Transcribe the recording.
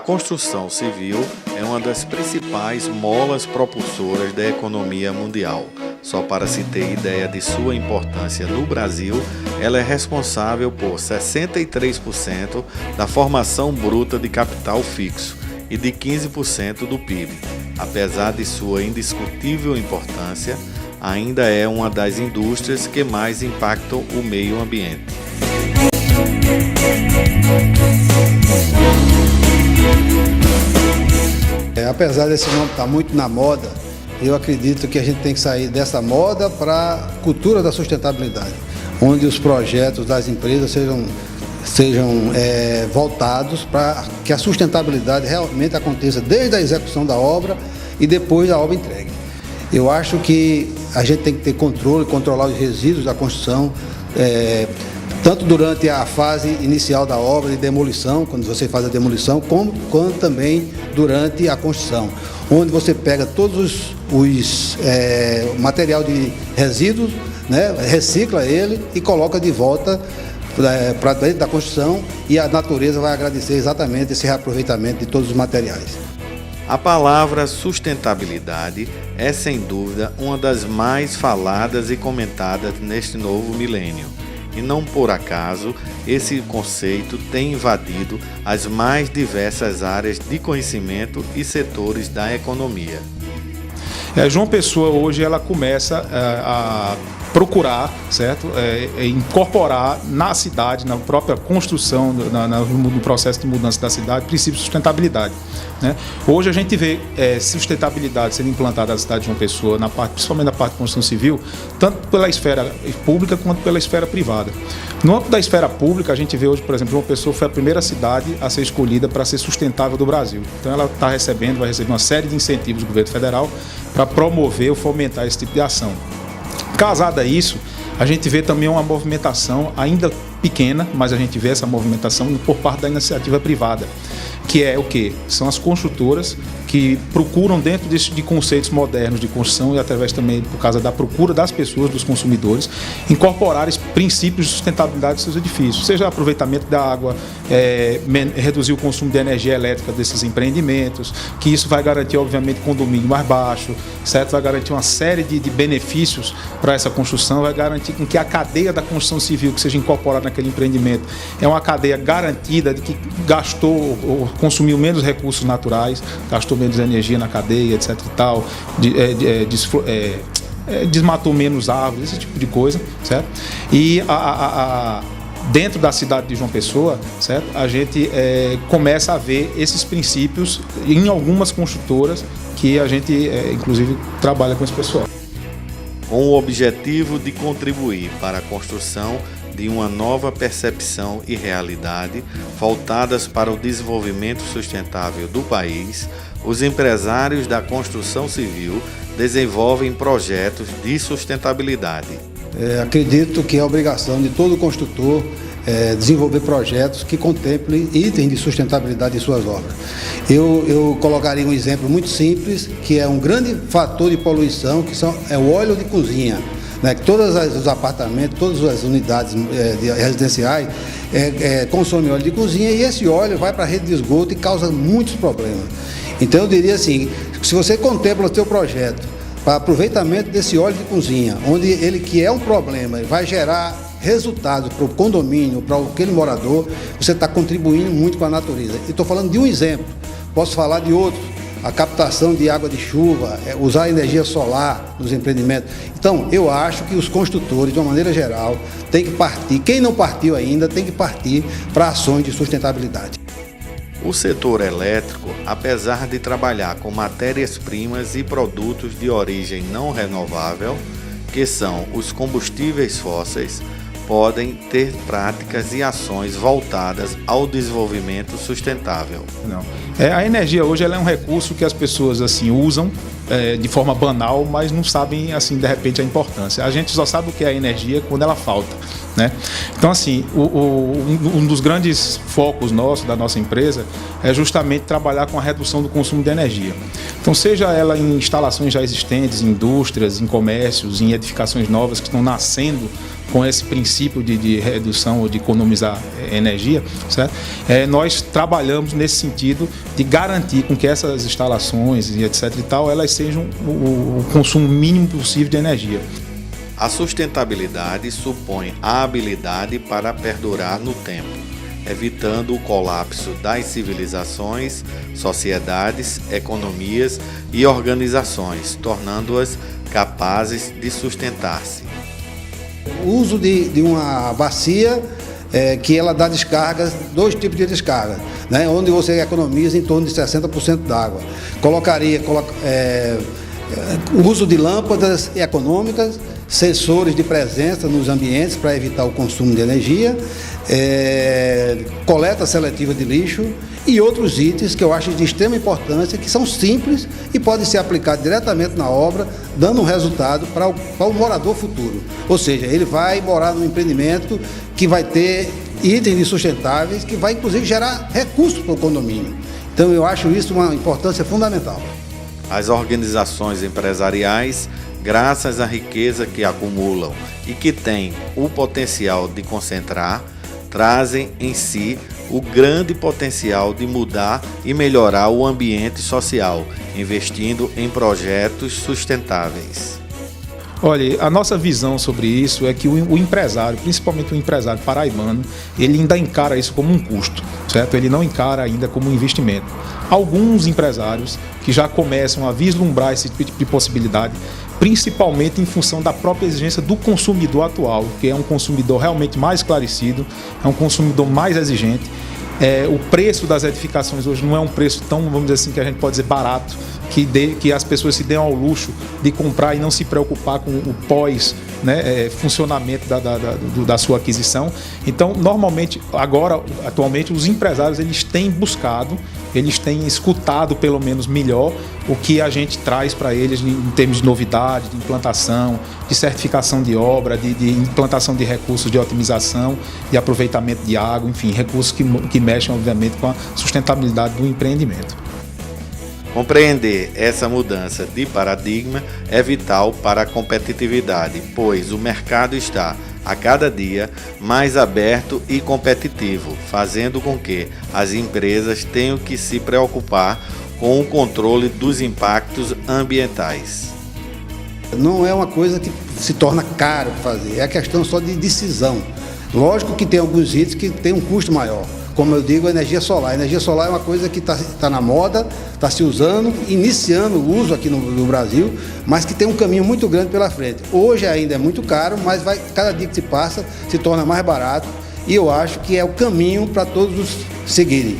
A construção civil é uma das principais molas propulsoras da economia mundial. Só para se ter ideia de sua importância no Brasil, ela é responsável por 63% da formação bruta de capital fixo e de 15% do PIB. Apesar de sua indiscutível importância, ainda é uma das indústrias que mais impactam o meio ambiente. Apesar desse nome estar muito na moda, eu acredito que a gente tem que sair dessa moda para a cultura da sustentabilidade, onde os projetos das empresas sejam voltados para que a sustentabilidade realmente aconteça desde a execução da obra e depois da obra entregue. Eu acho que a gente tem que ter controle, controlar os resíduos da construção, tanto durante a fase inicial da obra de demolição, quando você faz a demolição, quanto também durante a construção, onde você pega todos os material de resíduos, né, recicla ele e coloca de volta para dentro da construção, e a natureza vai agradecer exatamente esse reaproveitamento de todos os materiais. A palavra sustentabilidade é, sem dúvida, uma das mais faladas e comentadas neste novo milênio. E não por acaso, esse conceito tem invadido as mais diversas áreas de conhecimento e setores da economia. João Pessoa hoje ela começa a procurar, certo? Incorporar na cidade, na própria construção, no processo de mudança da cidade, princípios de sustentabilidade, né? Hoje a gente vê sustentabilidade sendo implantada na cidade de João Pessoa, principalmente na parte de construção civil, tanto pela esfera pública quanto pela esfera privada. No âmbito da esfera pública, a gente vê hoje, por exemplo, João Pessoa foi a primeira cidade a ser escolhida para ser sustentável do Brasil. Então ela vai receber uma série de incentivos do governo federal para promover ou fomentar esse tipo de ação. Casado a isso, a gente vê também uma movimentação ainda pequena, mas a gente vê essa movimentação por parte da iniciativa privada, que é o quê? São as construtoras que procuram, dentro de conceitos modernos de construção e através também por causa da procura das pessoas, dos consumidores, incorporar princípios de sustentabilidade dos seus edifícios, seja aproveitamento da água, reduzir o consumo de energia elétrica desses empreendimentos, que isso vai garantir, obviamente, condomínio mais baixo, certo? Vai garantir uma série de benefícios para essa construção, vai garantir que a cadeia da construção civil que seja incorporada naquele empreendimento é uma cadeia garantida de que gastou ou consumiu menos recursos naturais, gastou menos energia na cadeia, etc. e tal, desmatou menos árvores, esse tipo de coisa, certo? E dentro da cidade de João Pessoa, certo? A gente começa a ver esses princípios em algumas construtoras que a gente, inclusive, trabalha com esse pessoal. Com o objetivo de contribuir para a construção de uma nova percepção e realidade voltadas para o desenvolvimento sustentável do país, os empresários da construção civil desenvolvem projetos de sustentabilidade. Acredito que é obrigação de todo construtor desenvolver projetos que contemplem itens de sustentabilidade em suas obras. Eu colocaria um exemplo muito simples, que é um grande fator de poluição, é o óleo de cozinha, né? Que todos os apartamentos, todas as unidades residenciais consomem óleo de cozinha, e esse óleo vai para a rede de esgoto e causa muitos problemas. Então eu diria assim, se você contempla o seu projeto para aproveitamento desse óleo de cozinha, onde ele, que é um problema, vai gerar resultados para o condomínio, para aquele morador, você está contribuindo muito com a natureza. E estou falando de um exemplo, posso falar de outros. A captação de água de chuva, usar energia solar nos empreendimentos. Então, eu acho que os construtores, de uma maneira geral, têm que partir, quem não partiu ainda, tem que partir para ações de sustentabilidade. O setor elétrico, apesar de trabalhar com matérias-primas e produtos de origem não renovável, que são os combustíveis fósseis, podem ter práticas e ações voltadas ao desenvolvimento sustentável. Não. A energia hoje ela é um recurso que as pessoas assim usam de forma banal, mas não sabem assim de repente a importância. A gente só sabe o que é a energia quando ela falta, né? Então, assim, um dos grandes focos da nossa empresa é justamente trabalhar com a redução do consumo de energia. Então, seja ela em instalações já existentes, em indústrias, em comércios, em edificações novas que estão nascendo com esse princípio de redução ou de economizar energia, certo? Nós trabalhamos nesse sentido de garantir com que essas instalações e etc e tal, elas sejam o consumo mínimo possível de energia. A sustentabilidade supõe a habilidade para perdurar no tempo, evitando o colapso das civilizações, sociedades, economias e organizações, tornando-as capazes de sustentar-se. O uso de uma bacia que ela dá descargas, 2 tipos de descarga, né, onde você economiza em torno de 60% d'água. Colocaria o uso de lâmpadas econômicas, sensores de presença nos ambientes para evitar o consumo de energia, coleta seletiva de lixo e outros itens que eu acho de extrema importância, que são simples e podem ser aplicados diretamente na obra, dando um resultado para o morador futuro. Ou seja, ele vai morar num empreendimento que vai ter itens sustentáveis, que vai inclusive gerar recursos para o condomínio. Então eu acho isso uma importância fundamental. As organizações empresariais, graças à riqueza que acumulam e que têm o potencial de concentrar, trazem em si o grande potencial de mudar e melhorar o ambiente social, investindo em projetos sustentáveis. Olha, a nossa visão sobre isso é que o empresário, principalmente o empresário paraibano, ele ainda encara isso como um custo, certo? Ele não encara ainda como um investimento. Alguns empresários que já começam a vislumbrar esse tipo de possibilidade, principalmente em função da própria exigência do consumidor atual, que é um consumidor realmente mais esclarecido, é um consumidor mais exigente. O preço das edificações hoje não é um preço tão, vamos dizer assim, que a gente pode dizer barato, que as pessoas se dêem ao luxo de comprar e não se preocupar com o pós, né, funcionamento da sua aquisição. Então, normalmente, atualmente, os empresários eles têm buscado, eles têm escutado pelo menos melhor o que a gente traz para eles em termos de novidade, de implantação, de certificação de obra, de implantação de recursos de otimização e aproveitamento de água, enfim, recursos que mexem, obviamente, com a sustentabilidade do empreendimento. Compreender essa mudança de paradigma é vital para a competitividade, pois o mercado está, a cada dia, mais aberto e competitivo, fazendo com que as empresas tenham que se preocupar com o controle dos impactos ambientais. Não é uma coisa que se torna caro fazer, é a questão só de decisão. Lógico que tem alguns itens que tem um custo maior. Como eu digo, a energia solar. A energia solar é uma coisa que está na moda, está se usando, iniciando o uso aqui no Brasil, mas que tem um caminho muito grande pela frente. Hoje ainda é muito caro, mas cada dia que se passa se torna mais barato e eu acho que é o caminho para todos seguirem.